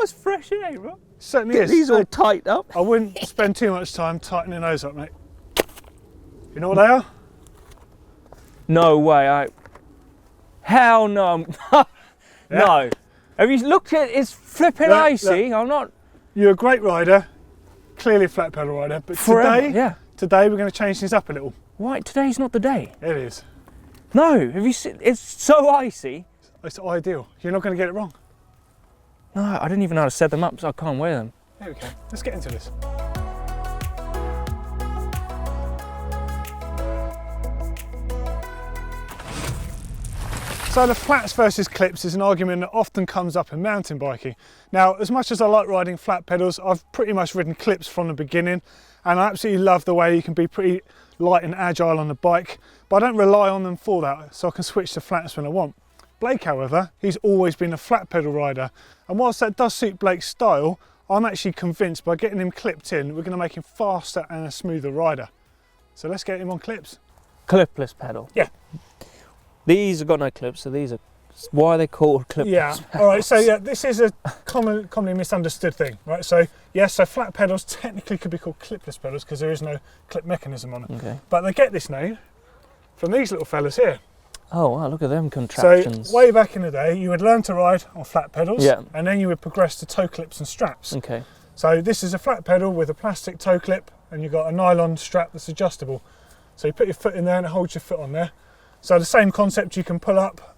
That's fresh, isn't it, bro? Certainly Get is. these all tight up. I wouldn't spend too much time tightening those up, mate. You know what they are? No way. Hell no. No. Have you looked at it? It's flipping icy. I'm not. You're a great rider, clearly a flat pedal rider, but Forever, today we're going to change things up a little. Why? Today's not the day. It is. No. Have you seen? It's so icy. It's ideal. You're not going to get it wrong. No, I didn't even know how to set them up, so I can't wear them. There we go. Let's get into this. So the flats versus clips is an argument that often comes up in mountain biking. Now, as much as I like riding flat pedals, I've pretty much ridden clips from the beginning, and I absolutely love the way you can be pretty light and agile on the bike, but I don't rely on them for that, so I can switch to flats when I want. Blake, however, he's always been a flat pedal rider, and whilst that does suit Blake's style, I'm actually convinced by getting him clipped in, we're going to make him faster and a smoother rider. So let's get him on clips. Clipless pedal. Yeah. These have got no clips, so these are. Why are they called clipless? Yeah. pedals? All right. So yeah, this is a commonly misunderstood thing, right? So yes, so flat pedals technically could be called clipless pedals because there is no clip mechanism on them. Okay. But they get this name from these little fellas here. Oh wow! Look at them contraptions. So way back in the day, you would learn to ride on flat pedals, Yeah. and then you would progress to toe clips and straps. Okay. So this is a flat pedal with a plastic toe clip, and you've got a nylon strap that's adjustable. So you put your foot in there and it holds your foot on there. So the same concept, you can pull up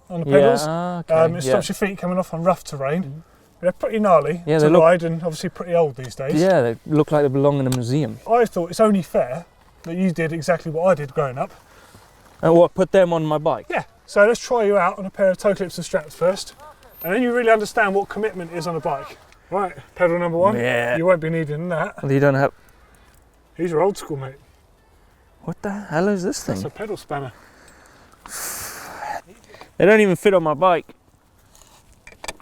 on the pedals. Yeah. Okay. It stops your feet coming off on rough terrain. They're pretty gnarly to ride and obviously pretty old these days. Yeah, they look like they belong in a museum. I thought it's only fair that you did exactly what I did growing up. And what? Put them on my bike? Yeah. So let's try you out on a pair of toe clips and straps first, and then you really understand what commitment is on a bike. Right, pedal number one. Yeah. You won't be needing that. Well, you don't have. These are old school, mate. What the hell is this thing? That's a pedal spanner. They don't even fit on my bike.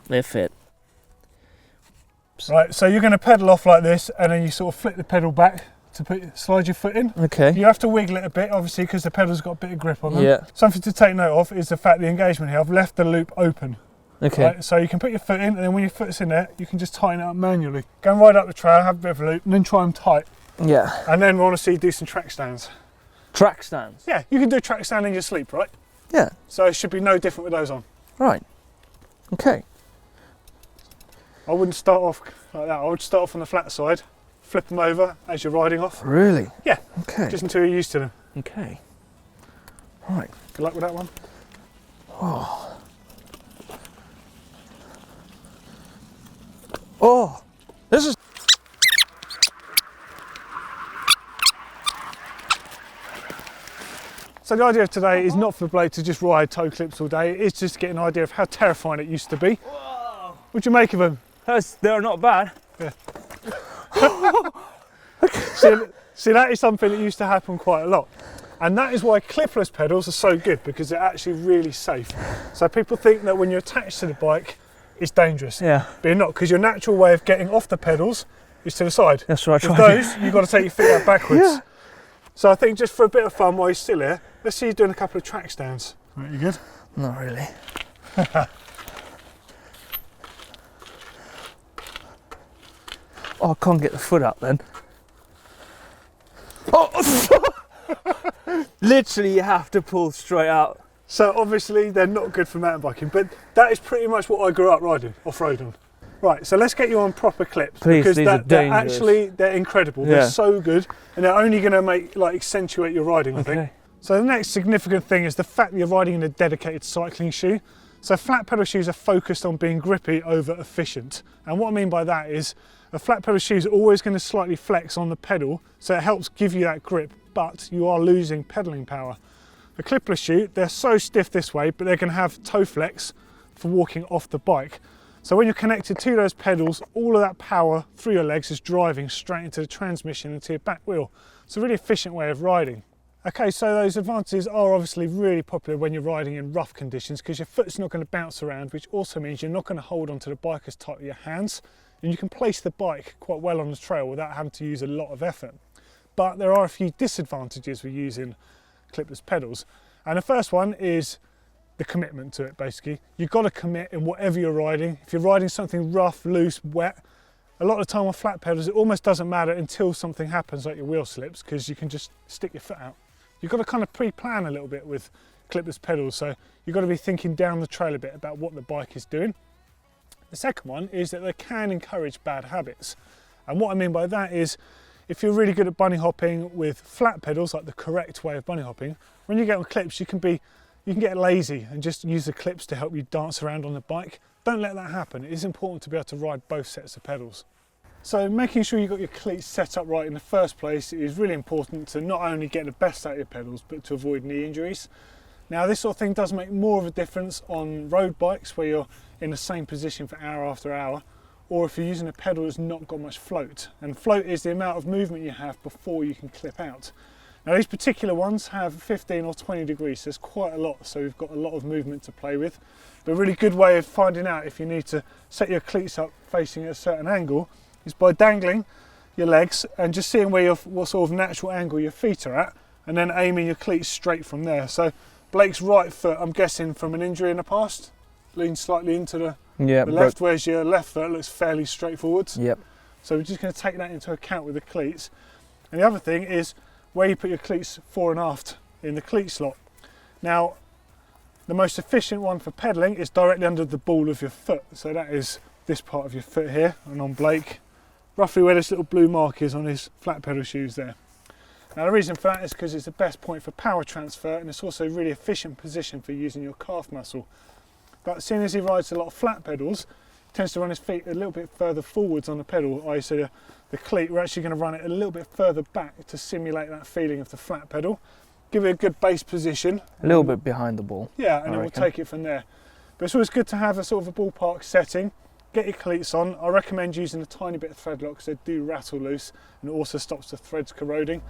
They fit. Right, so you're going to pedal off like this, and then you sort of flip the pedal back to slide your foot in. Okay. You have to wiggle it a bit, obviously, because the pedal's got a bit of grip on them. Yeah. Something to take note of is the fact the engagement here, I've left the loop open. Okay. Right, so you can put your foot in, and then when your foot's in there, you can just tighten it up manually. Go and ride up the trail, have a bit of a loop, and then try them tight. Yeah. And then we want to see you do some track stands. Track stands. Yeah, you can do track stand in your sleep, right? Yeah. So it should be no different with those on. Right. Okay. I wouldn't start off like that. I would start off on the flat side, flip them over as you're riding off. Really? Yeah. Okay. Just until you're used to them. Okay. Right. Good luck with that one. Oh. Oh. This is. So the idea of today is not for Blake to just ride toe clips all day. It's just to get an idea of how terrifying it used to be. Whoa. What do you make of them? They're not bad. Yeah. See, that is something that used to happen quite a lot. And that is why clipless pedals are so good, because they're actually really safe. So people think that when you're attached to the bike, it's dangerous. Yeah. But you're not, because your natural way of getting off the pedals is to the side. That's what I With tried. those, you've got to take your feet out backwards. Yeah. So I think just for a bit of fun while you're still here, let's see you doing a couple of track stands. Right, you good? Not really. Oh, I can't get the foot up then. Oh! Literally, you have to pull straight out. So obviously they're not good for mountain biking, but that is pretty much what I grew up riding, off-roading. Right, so let's get you on proper clips. Please, because these are dangerous. they're incredible. Yeah. They're so good, and they're only going to accentuate your riding, I think. Okay. So the next significant thing is the fact that you're riding in a dedicated cycling shoe. So flat pedal shoes are focused on being grippy over efficient. And what I mean by that is a flat pedal shoe is always going to slightly flex on the pedal, so it helps give you that grip, but you are losing pedaling power. A clipless shoe, they're so stiff this way, but they're going to have toe flex for walking off the bike. So when you're connected to those pedals, all of that power through your legs is driving straight into the transmission and to your back wheel. It's a really efficient way of riding. Okay, so those advantages are obviously really popular when you're riding in rough conditions, because your foot's not going to bounce around, which also means you're not going to hold onto the bike as tight with your hands, and you can place the bike quite well on the trail without having to use a lot of effort. But there are a few disadvantages with using clipless pedals, and the first one is the commitment to it basically. You've got to commit in whatever you're riding. If you're riding something rough, loose, wet, a lot of the time on flat pedals it almost doesn't matter until something happens like your wheel slips, because you can just stick your foot out. You've got to kind of pre-plan a little bit with clipless pedals, so you've got to be thinking down the trail a bit about what the bike is doing. The second one is that they can encourage bad habits, and what I mean by that is if you're really good at bunny hopping with flat pedals, like the correct way of bunny hopping, when you get on clips you can get lazy and just use the clips to help you dance around on the bike. Don't let that happen. It is important to be able to ride both sets of pedals. So making sure you've got your cleats set up right in the first place is really important to not only get the best out of your pedals, but to avoid knee injuries. Now this sort of thing does make more of a difference on road bikes where you're in the same position for hour after hour, or if you're using a pedal that's not got much float. And float is the amount of movement you have before you can clip out. Now these particular ones have 15 or 20 degrees, so there's quite a lot, so we've got a lot of movement to play with. But a really good way of finding out if you need to set your cleats up facing at a certain angle is by dangling your legs and just seeing what sort of natural angle your feet are at, and then aiming your cleats straight from there. So Blake's right foot, I'm guessing from an injury in the past, leans slightly into the left, whereas your left foot looks fairly straightforward. Yep. So we're just going to take that into account with the cleats. And the other thing is where you put your cleats fore and aft in the cleat slot. Now, the most efficient one for pedalling is directly under the ball of your foot. So that is this part of your foot here, and on Blake, roughly where this little blue mark is on his flat pedal shoes there. Now the reason for that is because it's the best point for power transfer, and it's also a really efficient position for using your calf muscle. But seeing as he rides a lot of flat pedals, he tends to run his feet a little bit further forwards on the pedal, i.e. so the cleat, we're actually going to run it a little bit further back to simulate that feeling of the flat pedal. Give it a good base position. A little bit behind the ball. Yeah, and then we'll take it from there. But it's always good to have a sort of a ballpark setting. Get your cleats on. I recommend using a tiny bit of thread lock because they do rattle loose, and it also stops the threads corroding.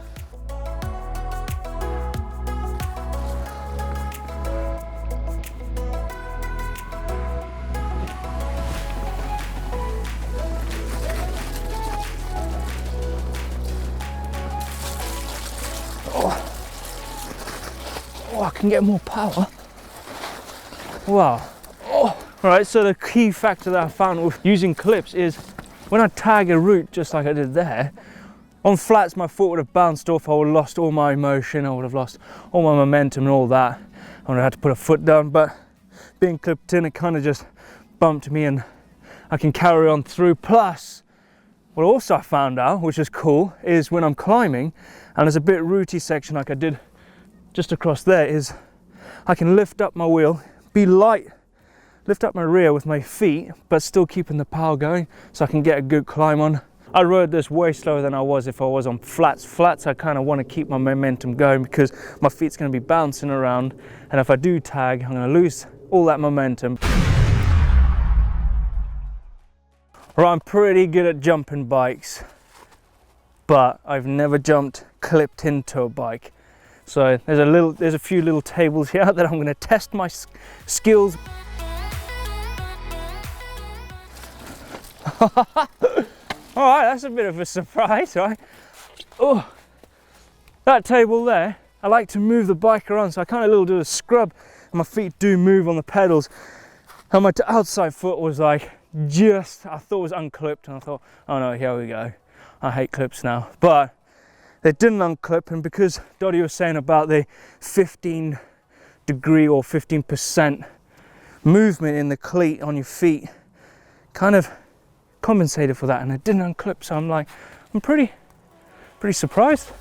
Oh, I can get more power. Wow. Oh. All right, so the key factor that I found with using clips is when I tag a route, just like I did there, on flats my foot would have bounced off, I would have lost all my motion, I would have lost all my momentum and all that. I would have had to put a foot down, but being clipped in, it kind of just bumped me and I can carry on through. Plus, what also I found out, which is cool, is when I'm climbing and there's a bit rooty section like I did just across there, is I can lift up my wheel, be light, lift up my rear with my feet, but still keeping the power going so I can get a good climb on. I rode this way slower than I was if I was on flats. Flats, I kind of want to keep my momentum going because my feet's going to be bouncing around, and if I do tag, I'm going to lose all that momentum. Right, I'm pretty good at jumping bikes, but I've never jumped clipped into a bike. So there's a few little tables here that I'm going to test my skills. All right, that's a bit of a surprise, right? Oh, that table there, I like to move the bike around, so I kind of do a scrub, and my feet do move on the pedals. And my outside foot was like I thought it was unclipped, and I thought, oh no, here we go. I hate clips now. But they didn't unclip, and because Doddy was saying about the 15 degree or 15% movement in the cleat on your feet, kind of compensated for that, and it didn't unclip, so I'm pretty surprised.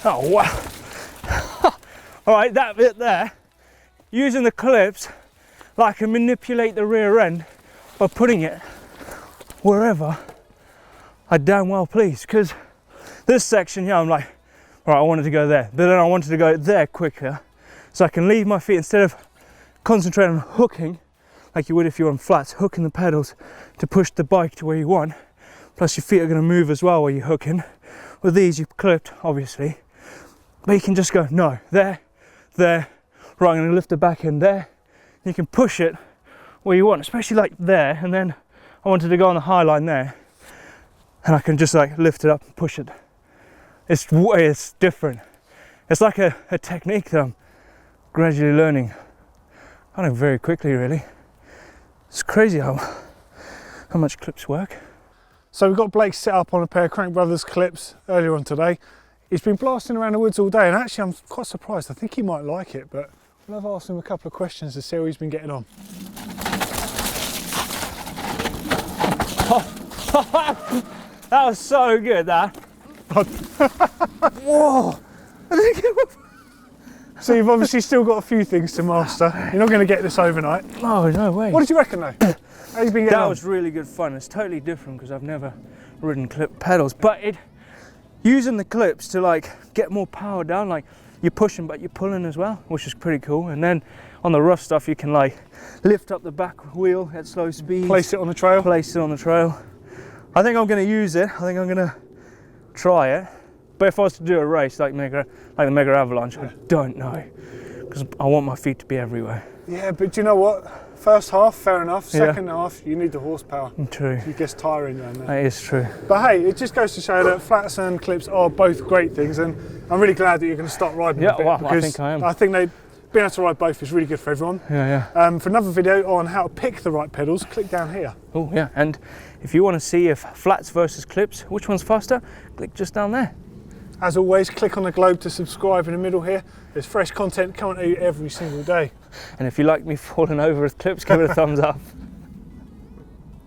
Oh wow. All right, that bit there, using the clips, I can manipulate the rear end by putting it wherever I damn well please, because this section here I'm like, all right, I wanted to go there, but then I wanted to go there quicker, so I can leave my feet, instead of concentrating on hooking like you would if you're on flats, hooking the pedals to push the bike to where you want, plus your feet are going to move as well while you're hooking. With these you've clipped obviously, but you can just go, no, there, right, I'm going to lift the back end there. You can push it where you want, especially like there, and then I wanted to go on the high line there, and I can just like lift it up and push it. It's different. It's like a technique that I'm gradually learning. I learned very quickly, really. It's crazy how much clips work. So we've got Blake set up on a pair of Crank Brothers clips earlier on today. He's been blasting around the woods all day, and actually I'm quite surprised. I think he might like it, but I've asked him a couple of questions to see how he's been getting on. That was so good, that. Whoa! So you've obviously still got a few things to master. You're not going to get this overnight. Oh, no way. What did you reckon though? How you been getting on? That was really good fun. It's totally different because I've never ridden clip pedals, but using the clips to like get more power down, like you're pushing but you're pulling as well, which is pretty cool. And then on the rough stuff you can like lift up the back wheel at slow speed, Place it on the trail. I think I'm going to use it. I think I'm going to try it. But if I was to do a race like the Mega Avalanche, I don't know, because I want my feet to be everywhere. Yeah, but do you know what? First half, fair enough. Second half, you need the horsepower. True. It gets tiring around there. That is true. But hey, it just goes to show that flats and clips are both great things, and I'm really glad that you're going to start riding them a bit, well, because I think I am. I think being able to ride both is really good for everyone. Yeah. For another video on how to pick the right pedals, click down here. Oh yeah, and if you want to see if flats versus clips, which one's faster, click just down there. As always, click on the globe to subscribe in the middle here. There's fresh content coming to you every single day. And if you like me falling over with clips, give it a thumbs up.